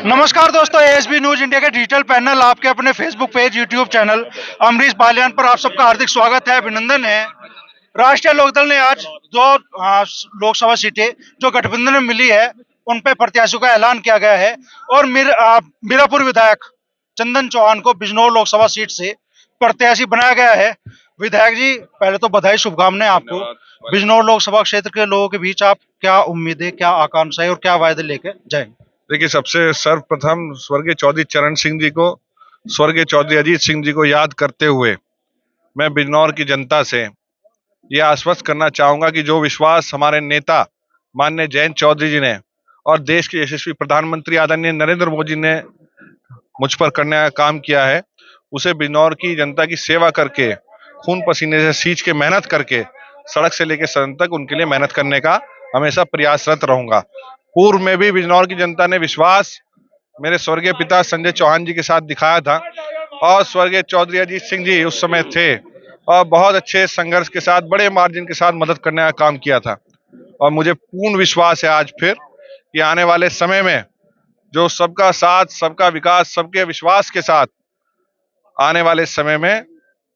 नमस्कार दोस्तों, ASB news India के डिजिटल पैनल आपके अपने Facebook page, YouTube channel Amrish Baliyan पर आप सबका हार्दिक स्वागत है, अभिनंदन है। राष्ट्रीय लोकदल ने आज दो लोकसभा सीटें जो गठबंधन में मिली है उन पे प्रत्याशियों का ऐलान किया गया है और मीरापुर विधायक चंदन चौहान को बिजनौर लोकसभा सीट से प्रत्याशी बनाया गया है। विधायक जी, पहले तो बधाई, शुभकामनाएं आपको। बिजनौर लोकसभा क्षेत्र के लोगों के बीच आप क्या उम्मीदें, क्या आकांक्षाएं और क्या वायदे लेकर जाएंगे? देखिए, सबसे सर्वप्रथम स्वर्गीय चौधरी चरण सिंह जी को, स्वर्गीय चौधरी अजीत सिंह जी को याद करते हुए मैं बिजनौर की जनता से ये आश्वस्त करना चाहूंगा कि जो विश्वास हमारे नेता माननीय जयंत चौधरी जी ने और देश के यशस्वी प्रधानमंत्री आदरणीय नरेंद्र मोदी ने मुझ पर करने का काम किया है, उसे बिजनौर की जनता की सेवा करके, खून पसीने से सींच के मेहनत करके, सड़क से लेकर सदन तक उनके लिए मेहनत करने का हमेशा प्रयासरत रहूंगा। पूर्व में भी बिजनौर की जनता ने विश्वास मेरे स्वर्गीय पिता संजय चौहान जी के साथ दिखाया था और स्वर्गीय चौधरी अजीत सिंह जी उस समय थे और बहुत अच्छे संघर्ष के साथ, बड़े मार्जिन के साथ मदद करने का काम किया था। और मुझे पूर्ण विश्वास है आज फिर कि आने वाले समय में जो सबका साथ, सबका विकास, सबके विश्वास के साथ आने वाले समय में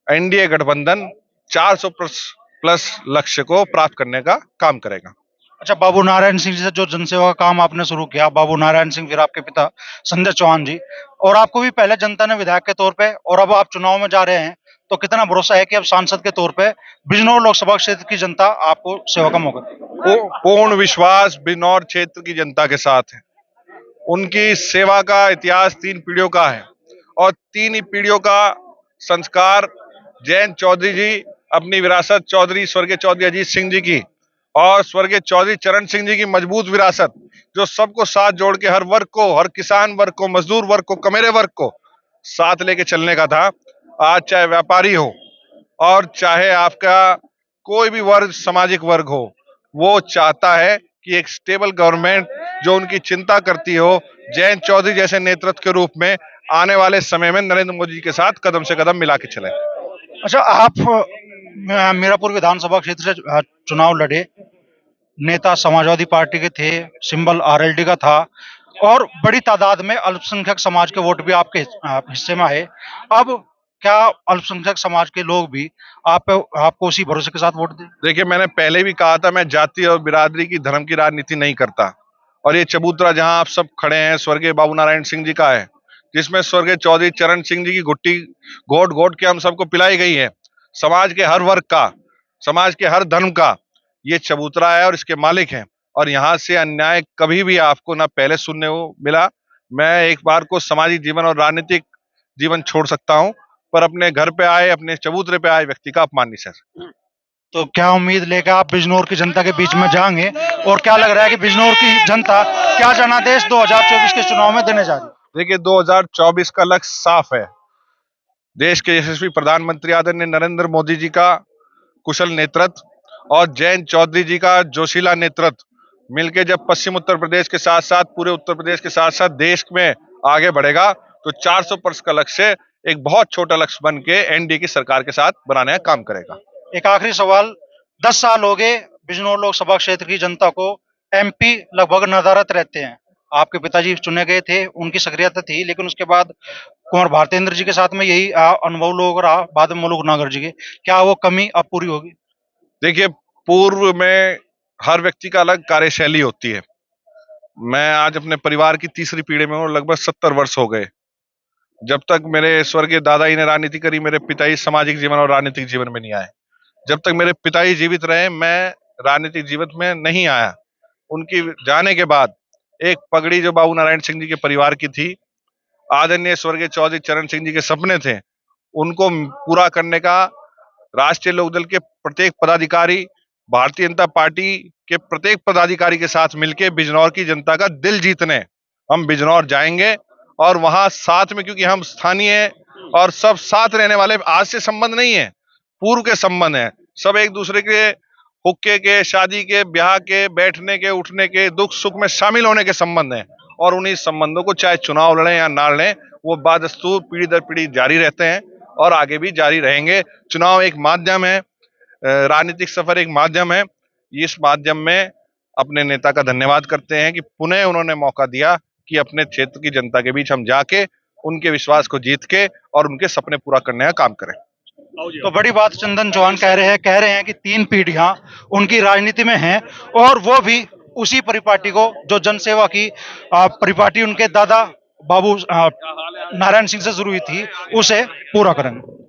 एनडीए गठबंधन 400 प्लस लक्ष्य को प्राप्त करने का काम करेगा। अच्छा, बाबू नारायण सिंह जी से जो जनसेवा का काम आपने शुरू किया, बाबू नारायण सिंह, फिर आपके पिता संजय चौहान जी, और आपको भी पहले जनता ने विधायक के तौर पे और अब आप चुनाव में जा रहे हैं, तो कितना भरोसा है कि अब सांसद के तौर पे बिजनौर लोकसभा क्षेत्र की जनता आपको सेवा का मौका देगी? पूर्ण विश्वास बिजनौर क्षेत्र की जनता के साथ है। उनकी सेवा का इतिहास 3 पीढ़ियों का है और 3 ही पीढ़ियों का संस्कार जयंत चौधरी जी अपनी विरासत स्वर्गीय चौधरी अजीत सिंह जी की और स्वर्गीय चौधरी चरण सिंह जी की मजबूत विरासत, जो सबको साथ जोड़ के, हर वर्ग को, हर किसान वर्ग को, मजदूर वर्ग को, कमेरे वर्ग को साथ लेके चलने का था। आज चाहे व्यापारी हो और चाहे आपका कोई भी वर्ग, सामाजिक वर्ग हो, वो चाहता है कि एक स्टेबल गवर्नमेंट जो उनकी चिंता करती हो, जयंत चौधरी जैसे नेतृत्व के रूप में आने वाले समय में नरेंद्र मोदी जी के साथ कदम से कदम मिला के चले। अच्छा, आप मीरापुर विधानसभा क्षेत्र से चुनाव लड़े, नेता समाजवादी पार्टी के थे, सिंबल आरएलडी का था और बड़ी तादाद में अल्पसंख्यक समाज के वोट भी आपके हिस्से में आए। अब क्या अल्पसंख्यक समाज के लोग भी आपको उसी भरोसे के साथ वोट दें? देखिए, मैंने पहले भी कहा था, मैं जाति और बिरादरी की, धर्म की राजनीति नहीं करता और ये चबूतरा जहां आप सब खड़े हैं स्वर्गीय बाबू नारायण सिंह जी का है, जिसमें स्वर्गीय चौधरी चरण सिंह जी की घुट्टी घोट घोट के हम सबको पिलाई गई है। समाज के हर वर्ग का, समाज के हर धर्म का ये चबूतरा है और इसके मालिक हैं और यहाँ से अन्याय कभी भी आपको ना पहले सुनने को मिला। मैं एक बार को सामाजिक जीवन और राजनीतिक जीवन छोड़ सकता हूँ, पर अपने घर पे आए, अपने चबूतरे पे आए व्यक्ति का अपमान नहीं सर। तो क्या उम्मीद लेकर आप बिजनौर की जनता के बीच में जाएंगे और क्या लग रहा है कि बिजनौर की जनता क्या जनादेश 2024 के चुनाव में देने जा रही है? देखिए, 2024 का लक्ष्य साफ है। देश के यशस्वी प्रधानमंत्री आदरणीय नरेंद्र मोदी जी का कुशल नेतृत्व और जयंत चौधरी जी का जोशीला नेतृत्व मिलकर जब पश्चिम उत्तर प्रदेश के साथ साथ, पूरे उत्तर प्रदेश के साथ साथ देश में आगे बढ़ेगा, तो 400% का लक्ष्य एक बहुत छोटा लक्ष्य बन के एनडीए की सरकार के साथ बनाने का काम करेगा। एक आखिरी सवाल, 10 साल हो गए बिजनौर लोकसभा क्षेत्र की जनता को, एमपी लगभग नदारद रहते हैं। आपके पिताजी चुने गए थे, उनकी सक्रियता थी, लेकिन उसके बाद कुंवर भारतेंद्र जी के साथ में यही अनुभव लोग रहा, बाद में मुलुक नागर जी के, क्या वो कमी अब पूरी होगी? देखिए, पूर्व में हर व्यक्ति का अलग कार्यशैली होती है। मैं आज अपने परिवार की तीसरी पीढ़ी में हूँ, लगभग 70 वर्ष हो गए। जब तक मेरे स्वर्गीय दादाजी ने राजनीति करी, मेरे पिताजी सामाजिक जीवन और राजनीतिक जीवन में नहीं आए। जब तक मेरे पिताजी जीवित रहे, मैं राजनीतिक जीवन में नहीं आया। उनकी जाने के बाद एक पगड़ी जो बाबू नारायण सिंह जी के परिवार की थी, आदरणीय स्वर्गीय चौधरी चरण सिंह जी के सपने थे, उनको पूरा करने का राष्ट्रीय लोकदल के प्रत्येक पदाधिकारी, भारतीय जनता पार्टी के प्रत्येक पदाधिकारी के साथ मिलकर बिजनौर की जनता का दिल जीतने हम बिजनौर जाएंगे और वहां साथ में, क्योंकि हम स्थानीय और सब साथ रहने वाले, आज से संबंध नहीं है, पूर्व के संबंध है। सब एक दूसरे के हुक्के के, शादी के, ब्याह के, बैठने के, उठने के, दुख सुख में शामिल होने के संबंध हैं और उन्हीं संबंधों को चाहे चुनाव लड़ें या ना लड़ें, वो बादस्तूर पीढ़ी दर पीढ़ी जारी रहते हैं और आगे भी जारी रहेंगे। चुनाव एक माध्यम है, राजनीतिक सफर एक माध्यम है। इस माध्यम में अपने नेता का धन्यवाद करते हैं कि पुनः उन्होंने मौका दिया कि अपने क्षेत्र की जनता के बीच हम जाके उनके विश्वास को जीत के और उनके सपने पूरा करने का काम करें। तो बड़ी बात चंदन चौहान कह रहे हैं कि 3 पीढ़ियां उनकी राजनीति में हैं और वो भी उसी परिपाटी को, जो जनसेवा की परिपाटी उनके दादा बाबू नारायण सिंह से शुरू हुई थी, उसे पूरा करेंगे।